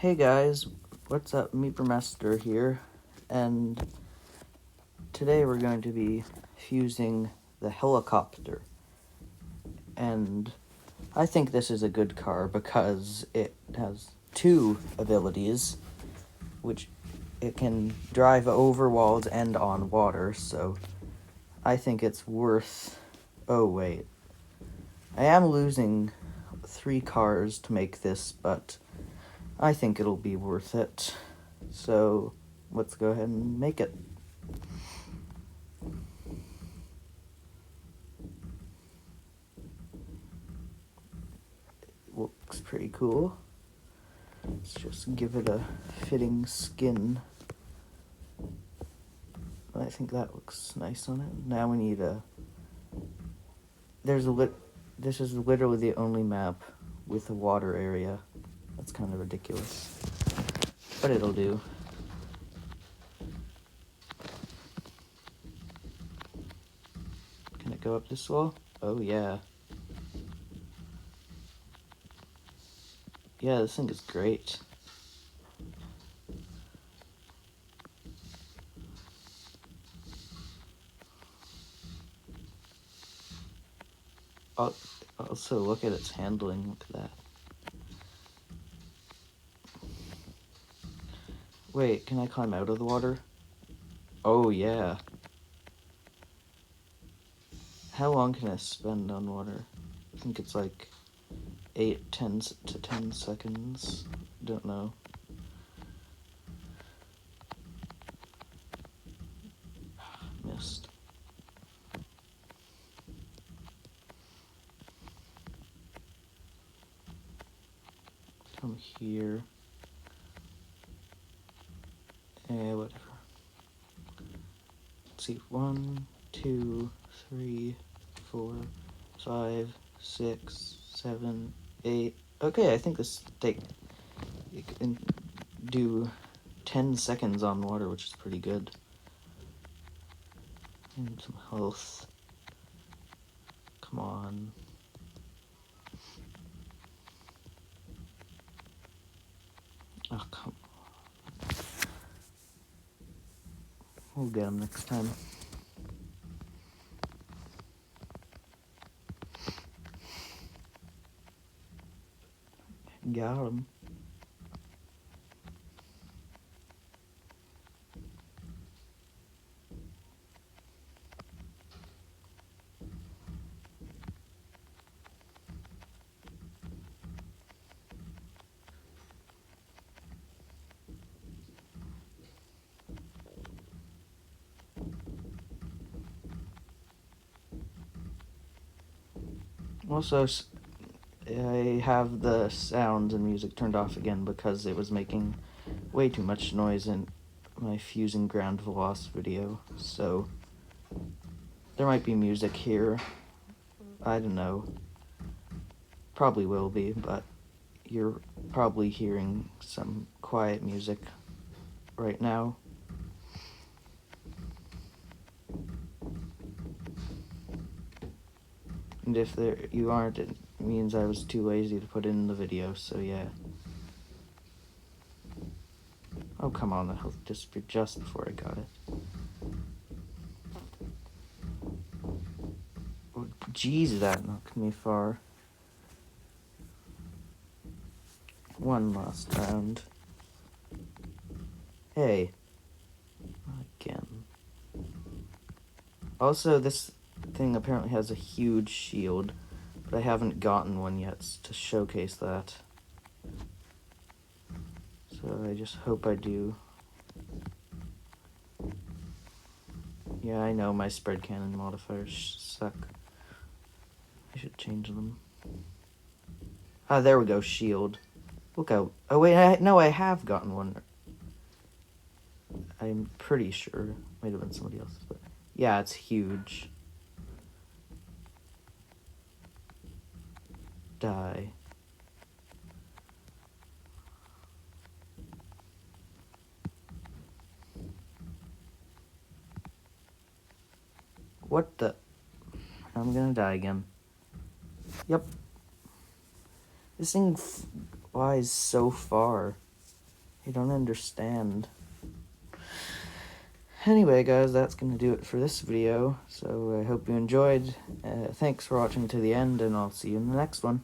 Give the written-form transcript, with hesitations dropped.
Hey guys, what's up? Meepermaster here, and today we're going to be fusing the helicopter. And I think this is a good car because it has two abilities, which it can drive over walls and on water, so I think it's worth... Oh wait, I am losing 3 cars to make this, but I think it'll be worth it. So let's go ahead and make it. Looks pretty cool. Let's just give it a fitting skin. I think that looks nice on it. Now we need a... This is literally the only map with a water area. That's kind of ridiculous. But it'll do. Can it go up this wall? Oh yeah. Yeah, this thing is great. Also, look at its handling. Look at that. Wait, can I climb out of the water? Oh yeah. How long can I spend on water? I think it's like 10 to 10 seconds. Don't know. Missed. Come here. Whatever. Let's see. 1, 2, 3, 4, 5, 6, 7, 8. Okay, I think this you can do 10 seconds on water, which is pretty good. And some health. Come on. Oh, come on. We'll get him next time. Got him. Also, I have the sounds and music turned off again because it was making way too much noise in my fusing ground veloc video, so there might be music here. I don't know. Probably will be, but you're probably hearing some quiet music right now. And if you aren't, it means I was too lazy to put it in the video, so yeah. Oh, come on, the health disappeared just before I got it. Oh, jeez, that knocked me far. One last round. Hey. Again. Also, this thing apparently has a huge shield, but I haven't gotten one yet to showcase that. So I just hope I do. Yeah, I know my spread cannon modifiers suck. I should change them. Ah, there we go, shield. Look out. Oh wait, no, I have gotten one. I'm pretty sure. Might have been somebody else, but yeah, it's huge. Die. What the? I'm gonna die again. Yep. This thing flies so far. You don't understand. Anyway, guys, that's going to do it for this video. So I hope you enjoyed. Thanks for watching to the end, and I'll see you in the next one.